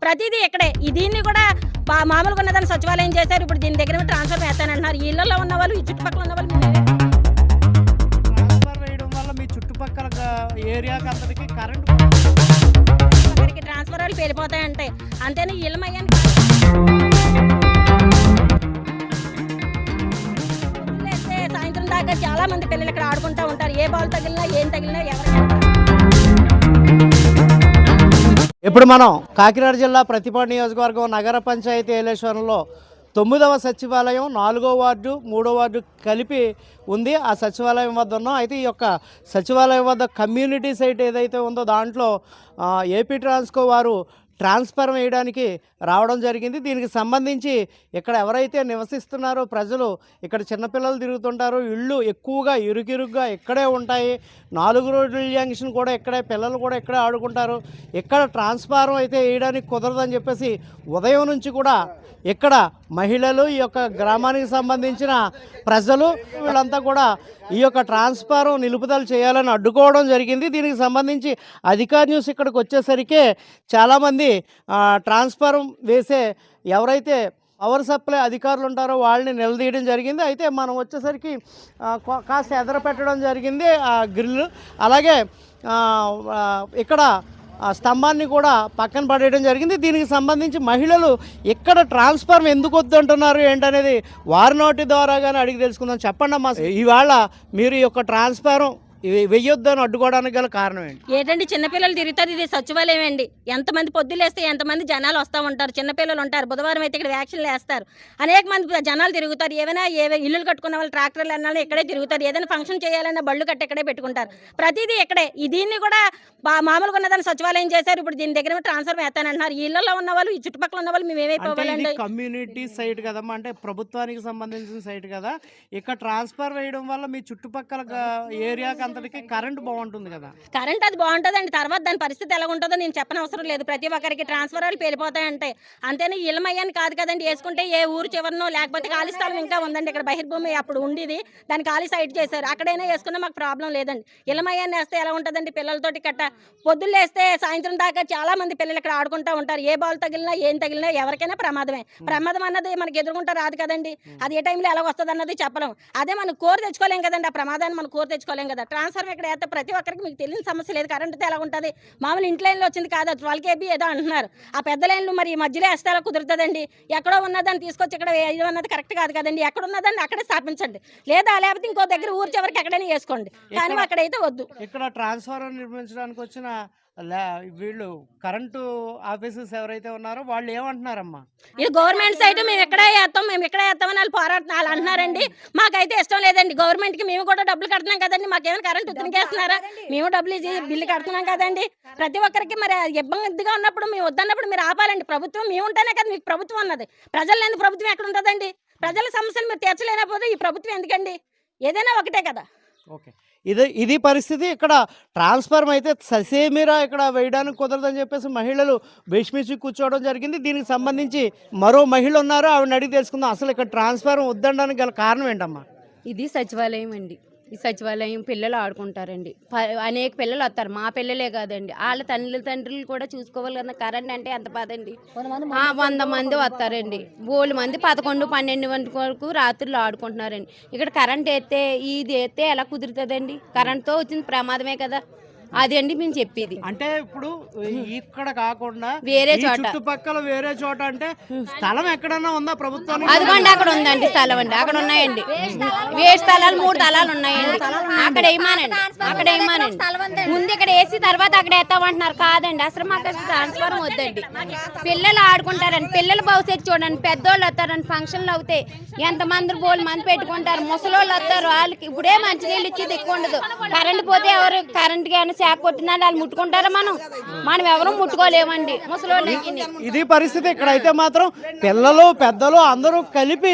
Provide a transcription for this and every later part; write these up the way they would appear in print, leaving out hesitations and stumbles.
ప్రతిదీ ఇక్కడే. దీన్ని కూడా మామూలుగా ఉన్నదాన్ని సచివాలయం చేశారు. ఇప్పుడు దీని దగ్గర ట్రాన్స్ఫర్ వేస్తానంటున్నారు. ఈ ఇళ్లలో ఉన్న వాళ్ళు, ఈ చుట్టుపక్కల ఉన్న వాళ్ళు ట్రాన్స్ఫర్ వేయడం వల్ల మీ చుట్టుపక్కల ఏరియాకి అందరికి కరెంట్ అక్కడికి ట్రాన్స్ఫర్ వెళ్ళిపోతాయంటే అంతేనా ఇళ్ళమయ్యాను సాయంత్రం దాకా చాలా మంది పిల్లలు ఇక్కడ ఆడుకుంటూ ఉంటారు. ఏ బాల్ తగిలినా ఏం తగిలినా ఎవరైనా. ఇప్పుడు మనం కాకినాడ జిల్లా ప్రతిపాడు నియోజకవర్గం నగర పంచాయతీ ఏలేశ్వరంలో 9వ సచివాలయం 4వ వార్డు 3వ వార్డు కలిపి ఉంది. ఆ సచివాలయం వద్ద ఉన్నాం. అయితే ఈ యొక్క సచివాలయం వద్ద కమ్యూనిటీ సైట్ ఏదైతే ఉందో దాంట్లో ఏపీ ట్రాన్స్కో వారు ట్రాన్స్ఫర్ వేయడానికి రావడం జరిగింది. దీనికి సంబంధించి ఇక్కడ ఎవరైతే నివసిస్తున్నారో ప్రజలు, ఇక్కడ చిన్నపిల్లలు తిరుగుతుంటారు, ఇళ్ళు ఎక్కువగా ఇరుకిరుగ్గా ఇక్కడే ఉంటాయి. 4 రోడ్ల జంక్షన్ కూడా ఇక్కడే, పిల్లలు కూడా ఇక్కడే ఆడుకుంటారు. ఇక్కడ ట్రాన్స్ఫారం అయితే వేయడానికి కుదరదని చెప్పేసి ఉదయం నుంచి కూడా ఇక్కడ మహిళలు, ఈ యొక్క గ్రామానికి సంబంధించిన ప్రజలు వీళ్ళంతా కూడా ఈ యొక్క ట్రాన్స్ఫారం నిలుపుదల చేయాలని అడ్డుకోవడం జరిగింది. దీనికి సంబంధించి అధికార్ న్యూస్ ఇక్కడికి వచ్చేసరికి చాలామంది ట్రాన్స్ఫారం వేసే ఎవరైతే పవర్ సప్లై అధికారులు ఉంటారో వాళ్ళని నిలదీయడం జరిగింది. అయితే మనం వచ్చేసరికి కాస్త ఎదరపెట్టడం జరిగింది ఆ గ్రిల్. అలాగే ఇక్కడ స్తంభాన్ని కూడా పక్కన పడేయడం జరిగింది. దీనికి సంబంధించి మహిళలు ఇక్కడ ట్రాన్స్ఫార్మ్ ఎందుకు వద్దంటున్నారు ఏంటనేది వారి నోటి ద్వారాగానే అడిగి తెలుసుకుందాం. చెప్పండి అమ్మా, ఇవాళ మీరు ఈ యొక్క ట్రాన్స్ఫార్మ్ వెయ్యొద్దని అడ్డుకోవడానికి గల కారణం ఏంటండి? చిన్నపిల్లలు తిరుగుతారు. ఇది సచివాలయం అండి. ఎంతమంది పొద్దులేస్తే ఎంతమంది జనాలు వస్తూ ఉంటారు. చిన్నపిల్లలు ఉంటారు. బుధవారం అయితే ఇక్కడ వ్యాక్సిన్లు వేస్తారు. అనేక మంది జనాలు తిరుగుతారు. ఏమైనా ఇల్లులు కట్టుకున్న వాళ్ళు ట్రాక్టర్లు అన్నా ఇక్కడే తిరుగుతారు. ఏదైనా ఫంక్షన్ చేయాలన్నా బళ్ళు కట్టి ఇక్కడే పెట్టుకుంటారు. ప్రతిదీ ఇక్కడే. దీన్ని కూడా మామూలుగా ఉన్నదాన్ని సచివాలయం చేశారు. ఇప్పుడు దీని దగ్గర ట్రాన్స్ఫర్ వేస్తానంటున్నారు. ఈ ఇళ్లలో ఉన్న వాళ్ళు, ఈ చుట్టుపక్కల ఉన్న వాళ్ళు మేము ఏమైపోవాలండి? కమ్యూనిటీ సైట్ కదమ్మా, అంటే ప్రభుత్వానికి సంబంధించిన సైట్ కదా. ఇక్కడ ట్రాన్స్ఫర్ వేయడం వల్ల మీ చుట్టుపక్కల ఏరియాకి అంతటికి కరెంట్ బాగుంటుంది కదా. కరెంట్ అది బాగుంటుందండి. తర్వాత దాని పరిస్థితి ఎలా ఉంటుందో నేను చెప్పనవసరం లేదు. ప్రతి ఒక్కరికి ట్రాన్స్ఫర్లు పేలిపోతాయంటే అంతేనా ఇళ్ళమయ్యాని కాదు కదండి. వేసుకుంటే ఏ ఊరు చివరినో లేకపోతే ఖాళీ స్థలం ఇంకా ఉందండి. ఇక్కడ బహిర్భూమి అప్పుడు ఉండేది, దాన్ని ఖాళీ సైట్ చేశారు. అక్కడైనా వేసుకున్నా మాకు ప్రాబ్లం లేదండి. ఇళ్ళమయ్యాన్ని వేస్తే ఎలా ఉంటుందండి? పిల్లలతోటి కట్ట పొద్దున్న వేస్తే సాయంత్రం దాకా చాలా మంది పిల్లలు ఇక్కడ ఆడుకుంటూ ఉంటారు. ఏ బాల్ తగిలినా ఏం తగిలినా ఎవరికైనా ప్రమాదమే. ప్రమాదం అన్నది మనకి ఎదుర్కొంటా రాదు కదండి. అది ఏ టైంలో ఎలా వస్తుంది అన్నది చెప్పలేం. అదే మనం కోరి తెచ్చుకోలేం కదండి. ఆ ప్రమాదాన్ని మనం కోరి తెచ్చుకోలేం కదా. ట్రాన్స్ఫర్ ఇక్కడ అయితే ప్రతి ఒక్కరికి మీకు తెలియని సమస్య లేదు. కరెంటుతో ఎలా ఉంటుంది? మామూలు ఇంటి లైన్లో వచ్చింది కాదు, 12 KB ఏదో అంటున్నారు. ఆ పెద్ద లైన్లు మరి మధ్యలో వేస్తే ఎలా కుదురుతుందండి? ఎక్కడో ఉన్నదాన్ని తీసుకొచ్చి ఇక్కడ వేయడం అన్నది కరెక్ట్ కాదు కదండి. ఎక్కడ ఉన్నదాన్ని అక్కడే స్థాపించండి, లేదా లేకపోతే ఇంకో దగ్గర ఊరు చివరికి ఎక్కడైనా వేసుకోండి. కానీ అక్కడైతే వద్దు. ఇక్కడ ట్రాన్స్ఫార్మర్ నిర్మించడానికి వచ్చిన వీళ్ళు కరెంటు ఆఫీసర్స్ ఎవరైతే ఉన్నారో వాళ్ళు ఏమంటున్నారమ్మా? ఇది గవర్నమెంట్ సైట్, మేము ఎక్కడే వేస్తాం, మేము ఎక్కడే వేస్తామని వాళ్ళు పోరాడుతున్నారు అంటున్నారండి. మాకైతే ఇష్టం లేదండి. గవర్నమెంట్కి మేము కూడా డబ్బులు కడుతున్నాం కదండి. మాకేమైనా కరెంట్ ఉత్తనికేస్తున్నారా? మేము డబ్బులు బిల్లు కడుతున్నాం కదండి. ప్రతి ఒక్కరికి మరి ఇబ్బందిగా ఉన్నప్పుడు మేము వద్దన్నప్పుడు మీరు ఆపాలండి. ప్రభుత్వం మేము ఉంటేనే కదా మీకు ప్రభుత్వం అన్నది. ప్రజలు లేని ప్రభుత్వం ఎక్కడ ఉంటుందండి? ప్రజల సమస్యలు మీరు తీర్చలేకపోతే ఈ ప్రభుత్వం ఎందుకండి? ఏదైనా ఒకటే కదా. ఓకే, ఇది పరిస్థితి. ఇక్కడ ట్రాన్స్ఫార్మ్ అయితే ససేమిరా ఇక్కడ వేయడానికి కుదరదని చెప్పేసి మహిళలు భీష్మించి కూర్చోవడం జరిగింది. దీనికి సంబంధించి మరో మహిళ ఉన్నారు, ఆవిడని అడిగి తెలుసుకుందాం. అసలు ఇక్కడ ట్రాన్స్ఫార్మ్ వద్దడానికి గల కారణం ఏంటమ్మా? ఇది సచివాలయం అండి. ఈ సచివాలయం పిల్లలు ఆడుకుంటారండి. అనేక పిల్లలు వస్తారు. మా పిల్లలే కాదండి, వాళ్ళ తండ్రులు కూడా చూసుకోవాలి కదా. కరెంట్ అంటే ఎంత బాధండి. 100 మంది వస్తారండి. 7 మంది 11, 12 వరకు రాత్రులు ఆడుకుంటున్నారండి. ఇక్కడ కరెంట్ వేస్తే ఇది వేస్తే ఎలా కుదురుతుందండి? కరెంట్తో వచ్చిన ప్రమాదమే కదా. అది అండి మేము చెప్పేది. అంటే ఇప్పుడు ఇక్కడ కాకుండా వేరే చోట, చుట్టుపక్కల వేరే చోట అంటే స్థలం ఎక్కడన్నా ఉందా ప్రభుత్వానికి? అదిగోండి అక్కడ ఉందండి స్థలం అండి. అక్కడ ఉన్నాయండి వేరే స్థలాలు, 3 స్థలాలు ఉన్నాయండి. అక్కడ వేయమానండి, అక్కడ వేయమానండి. ముందు ఇక్కడ వేసి తర్వాత అక్కడ వేస్తామంటున్నారు. కాదండి, అసలు మాకు ట్రాన్స్ఫార్మర్ వద్దండి. పిల్లలు ఆడుకుంటారండి. పిల్లల భవిష్యత్తు చూడండి. పెద్దోళ్ళు వస్తారండి. ఫంక్షన్లు అవుతాయి, ఎంతమంది 4 మంది పెట్టుకుంటారు. ముసలోళ్ళు వస్తారు, వాళ్ళకి ఇప్పుడే మంచినీళ్ళు ఇచ్చేది ఎక్కువ ఉండదు. కరెంట్ పోతే ఎవరు కరెంట్ కానీ శాఖ కొట్టినా వాళ్ళు ముట్టుకుంటారా? మనం ఎవరు ముట్టుకోలేమండి ముసలోళ్ళకి. ఇది పరిస్థితి. ఇక్కడైతే మాత్రం పిల్లలు పెద్దలు అందరూ కలిపి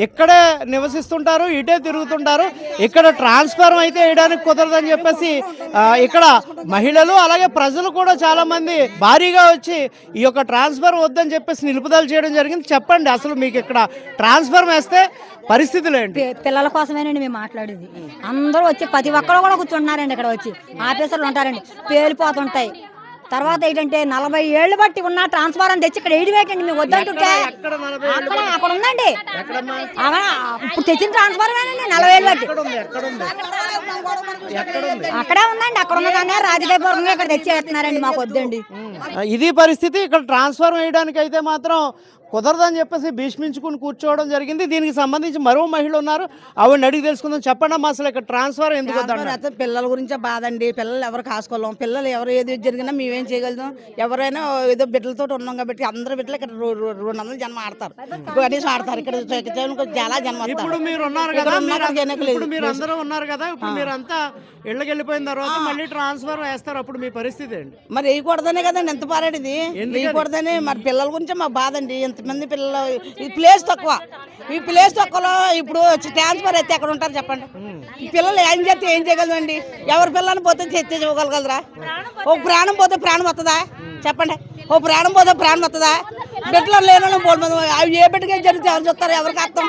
ఇక్కడే నివసిస్తుంటారు, ఇటే తిరుగుతుంటారు. ఇక్కడ ట్రాన్స్ఫార్మ్ అయితే వేయడానికి కుదరదని చెప్పేసి ఇక్కడ మహిళలు అలాగే ప్రజలు కూడా చాలా మంది భారీగా వచ్చి ఈ యొక్క ట్రాన్స్ఫార్మ్ వద్దని చెప్పేసి నిలుపుదల చేయడం జరిగింది. చెప్పండి, అసలు మీకు ఇక్కడ ట్రాన్స్ఫార్మ్ వేస్తే పరిస్థితులు ఏంటి? పిల్లల కోసమేనండి మేము మాట్లాడేది. అందరూ వచ్చి ప్రతి ఒక్కరు కూడా కూర్చుంటున్నారండి. ఇక్కడ వచ్చి ఆఫీసర్లు ఉంటారండి, పేలిపోతుంటాయి. తర్వాత ఏంటంటే 40 ఏళ్ళు బట్టి ఉన్న ట్రాన్స్ఫారం తెచ్చి ఇక్కడ ఏడు వేకండి మేము వద్దంటుంటే ఎక్కడ 40 ఏళ్ళు అక్కడ అక్కడ ఉందండి ఎక్కడమ్మా? ఇప్పుడు తెచ్చిన ట్రాన్స్ఫార్మేనండి 40 ఏళ్ళు బట్టి ఎక్కడుంది ఎక్కడుంది అక్కడే ఉందండి. అక్కడ ఉన్నదాన్ని రాజకీయపూర్వకంగా ఇక్కడ తెచ్చేస్తున్నారండి. మాకు వద్దండి. ఇది పరిస్థితి. ఇక్కడ ట్రాన్స్ఫర్ వేయడానికి అయితే మాత్రం కుదరదని చెప్పేసి భీష్మించుకుని కూర్చోవడం జరిగింది. దీనికి సంబంధించి మరో మహిళ ఉన్నారు, ఆవిడని అడిగి తెలుసుకుందాం. చెప్పండి అమ్మా, అసలు ఇక్కడ ట్రాన్స్ఫర్ ఎందుకు వద్దంటారు? అయితే పిల్లల గురించే బాధ అండి. పిల్లలు ఎవరు కాసుకోలేం. పిల్లలు ఎవరు ఏది జరిగినా మేమేం చేయగలుగుతాం? ఎవరైనా ఏదో బిడ్డలతో ఉన్నాం కాబట్టి అందరు బిడ్డలు ఇక్కడ 200 జన్మ ఆడతారు, కనీసం ఆడతారు. ఇక్కడ చాలా జన్మ ఇప్పుడు మీరు ఉన్నారు కదా, ఇప్పుడు మీరు అందరూ ఉన్నారు కదా, ఇప్పుడు మీరు అంతా ఇళ్ళకి వెళ్ళిపోయిన తర్వాత మళ్ళీ ట్రాన్స్ఫర్ వేస్తారు, అప్పుడు మీ పరిస్థితి ఏంటి? మరి వేయకూడదనే కదండి ఎంత పారాడిది. వేయకూడదని మరి పిల్లల గురించే మా బాధ అండి. ఎంతమంది పిల్లలు, ఈ ప్లేస్ తక్కువ. ఈ ప్లేస్ తక్కువలో ఇప్పుడు ట్రాన్స్ఫర్ అయితే ఎక్కడ ఉంటారు చెప్పండి? ఈ పిల్లలు ఏం చేస్తే ఏం చేయగలమండి? ఎవరి పిల్లల్ని పోతే చెత్తే ఇవ్వగలగలరా? ఓ ప్రాణం పోతే ప్రాణం వస్తుందా చెప్పండి? ఓ ప్రాణం పోతే ప్రాణం వస్తుందా? బిడ్డలు లేని వాళ్ళని పోవడం, అవి ఏ బిడ్డగా జరిగితే ఎవరు చూస్తారు? ఎవరికి అర్థం?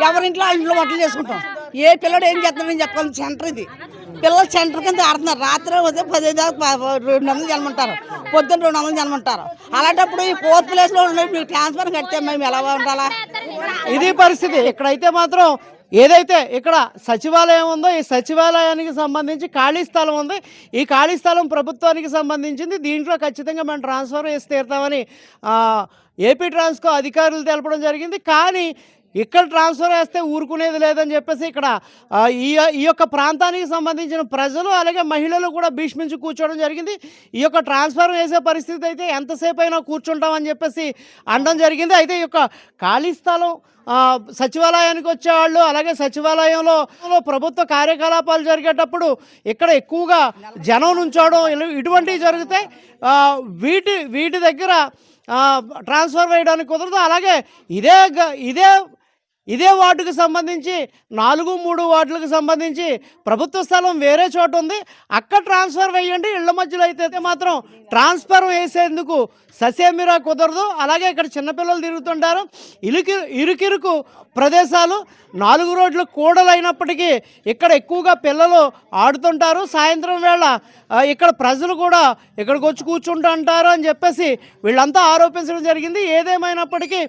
ఎవరింట్లో వాళ్ళ ఇంట్లో వంటలు చేసుకుంటాం. ఏ పిల్లడు ఏం చేస్తున్నాడని చెప్పాలి. సెంటర్ ఇది. పిల్లలు సెంటర్ కింద ఆడుతున్నారు. రాత్రి వస్తే 15 దాకా 200 జన్మంటారు, పొద్దున్న 200 జన్మంటారు. అలాంటప్పుడు ఈ 4th ప్లేస్లో మీకు ట్రాన్స్ఫర్ కడితే మేము ఎలా ఉండాలా? ఇది పరిస్థితి. ఇక్కడైతే మాత్రం ఏదైతే ఇక్కడ సచివాలయం ఉందో, ఈ సచివాలయానికి సంబంధించి ఖాళీ స్థలం ఉంది. ఈ ఖాళీ స్థలం ప్రభుత్వానికి సంబంధించింది. దీంట్లో ఖచ్చితంగా మనం ట్రాన్స్ఫర్ చేసి తీరుతామని ఏపీ ట్రాన్స్కో అధికారులు తెలపడం జరిగింది. కానీ ఇక్కడ ట్రాన్స్ఫర్ వేస్తే ఊరుకునేది లేదని చెప్పేసి ఇక్కడ ఈ యొక్క ప్రాంతానికి సంబంధించిన ప్రజలు అలాగే మహిళలు కూడా భీష్మించి కూర్చోవడం జరిగింది. ఈ యొక్క ట్రాన్స్ఫర్ వేసే పరిస్థితి అయితే ఎంతసేపు అయినా కూర్చుంటామని చెప్పేసి అనడం జరిగింది. అయితే ఈ యొక్క ఖాళీ స్థలం సచివాలయానికి వచ్చేవాళ్ళు అలాగే సచివాలయంలో ప్రభుత్వ కార్యకలాపాలు జరిగేటప్పుడు ఇక్కడ ఎక్కువగా జనం నుంచోవడం ఇటువంటివి జరిగితే వీటి దగ్గర ట్రాన్స్ఫర్ వేయడానికి కుదరదు. అలాగే ఇదే వార్డుకు సంబంధించి 4-3 వార్డులకు సంబంధించి ప్రభుత్వ స్థలం వేరే చోట ఉంది, అక్కడ ట్రాన్స్ఫర్ వేయండి. ఇళ్ల మధ్యలో అయితే మాత్రం ట్రాన్స్ఫర్ వేసేందుకు ససేమిరా కుదరదు. అలాగే ఇక్కడ చిన్నపిల్లలు తిరుగుతుంటారు, ఇరుకిరుకు ప్రదేశాలు, 4 రోడ్లు కూడలైనప్పటికీ ఇక్కడ ఎక్కువగా పిల్లలు ఆడుతుంటారు. సాయంత్రం వేళ ఇక్కడ ప్రజలు కూడా ఇక్కడికి వచ్చి కూర్చుంటుంటారు అని చెప్పేసి వీళ్ళంతా ఆరోపించడం జరిగింది. ఏదేమైనప్పటికీ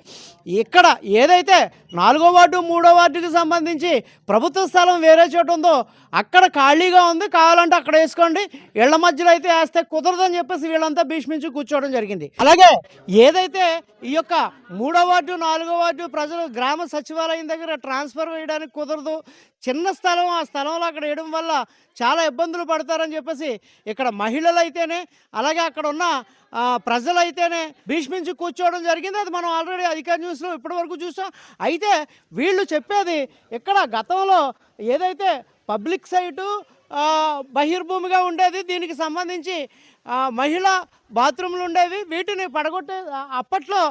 ఇక్కడ ఏదైతే 4వ వార్డు 3వ వార్డుకి సంబంధించి ప్రభుత్వ స్థలం వేరే చోట ఉందో అక్కడ ఖాళీగా ఉంది, కావాలంటే అక్కడ వేసుకోండి, ఇళ్ల మధ్యలో అయితే వేస్తే కుదరదని చెప్పేసి వీళ్ళంతా భీష్మించి కూర్చోవడం జరిగింది. అలాగే ఏదైతే ఈ యొక్క 3వ వార్డు 4వ వార్డు ప్రజలు గ్రామ సచివాలయం దగ్గర ట్రాన్స్ఫర్ వేయడానికి కుదరదు, చిన్న స్థలం, ఆ స్థలంలో అక్కడ వేయడం వల్ల చాలా ఇబ్బందులు పడతారని చెప్పేసి ఇక్కడ మహిళలు అయితేనే అలాగే అక్కడ ఉన్న ప్రజలైతేనే భీష్మించి కూర్చోవడం జరిగింది. అది మనం ఆల్రెడీ అధికార న్యూస్లో ఇప్పటివరకు చూసాం. అయితే వీళ్ళు చెప్పేది ఇక్కడ గతంలో ఏదైతే పబ్లిక్ సైటు బహిర్భూమిగా ఉండేది, దీనికి సంబంధించి మహిళా బాత్రూమ్లు ఉండేవి, వీటిని అప్పట్లో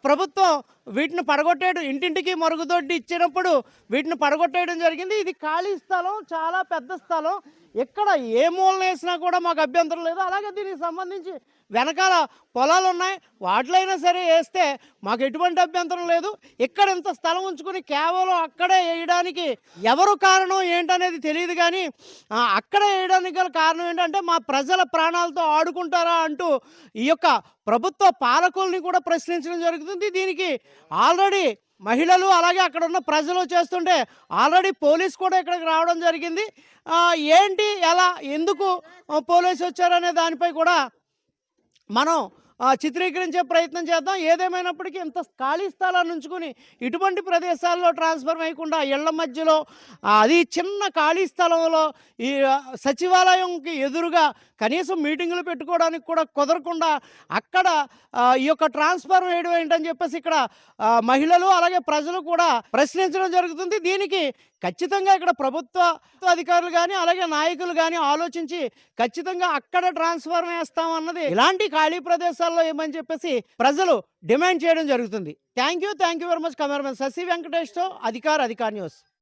ప్రభుత్వం వీటిని పడగొట్టేయడం, ఇంటింటికి మరుగుదొడ్డి ఇచ్చినప్పుడు వీటిని పడగొట్టేయడం జరిగింది. ఇది ఖాళీ స్థలం, చాలా పెద్ద స్థలం, ఎక్కడ ఏ మూలన వేసినా కూడా మాకు అభ్యంతరం లేదు. అలాగే దీనికి సంబంధించి వెనకాల పొలాలు ఉన్నాయి, వాటిలైనా సరే వేస్తే మాకు ఎటువంటి అభ్యంతరం లేదు. ఇక్కడ ఇంత స్థలం ఉంచుకుని కేవలం అక్కడే వేయడానికి ఎవరు కారణం ఏంటనేది తెలియదు. కానీ అక్కడే వేయడానికి గల కారణం ఏంటంటే మా ప్రజల ప్రాణాలతో ఆడుకుంటారా అంటూ ఈ యొక్క ప్రభుత్వ పాలకుల్ని కూడా ప్రశ్నించడం జరుగుతుంది. దీనికి ఆల్రెడీ మహిళలు అలాగే అక్కడ ఉన్న ప్రజలు చేస్తుంటే ఆల్రెడీ పోలీస్ కూడా ఇక్కడికి రావడం జరిగింది. ఏంటి, ఎలా, ఎందుకు పోలీసు వచ్చారనే దానిపై కూడా మనం చిత్రీకరించే ప్రయత్నం చేద్దాం. ఏదేమైనప్పటికీ ఇంత ఖాళీ స్థలాన్ని ఉంచుకొని ఇటువంటి ప్రదేశాల్లో ట్రాన్స్ఫర్ వేయకుండా ఇళ్ల మధ్యలో అది చిన్న ఖాళీ స్థలంలో ఈ సచివాలయంకి ఎదురుగా కనీసం మీటింగులు పెట్టుకోవడానికి కూడా కుదరకుండా అక్కడ ఈ యొక్క ట్రాన్స్ఫర్ వేయడం ఏంటని చెప్పేసి ఇక్కడ మహిళలు అలాగే ప్రజలు కూడా ప్రశ్నించడం జరుగుతుంది. దీనికి ఖచ్చితంగా ఇక్కడ ప్రభుత్వ అధికారులు కానీ అలాగే నాయకులు కానీ ఆలోచించి ఖచ్చితంగా అక్కడ ట్రాన్స్ఫర్ వేస్తామన్నది ఇలాంటి ఖాళీ ప్రదేశాల్లో ఏమని చెప్పేసి ప్రజలు డిమాండ్ చేయడం జరుగుతుంది. Thank you very much. Cameraman Sasi వెంకటేష్తో అధికార్ న్యూస్.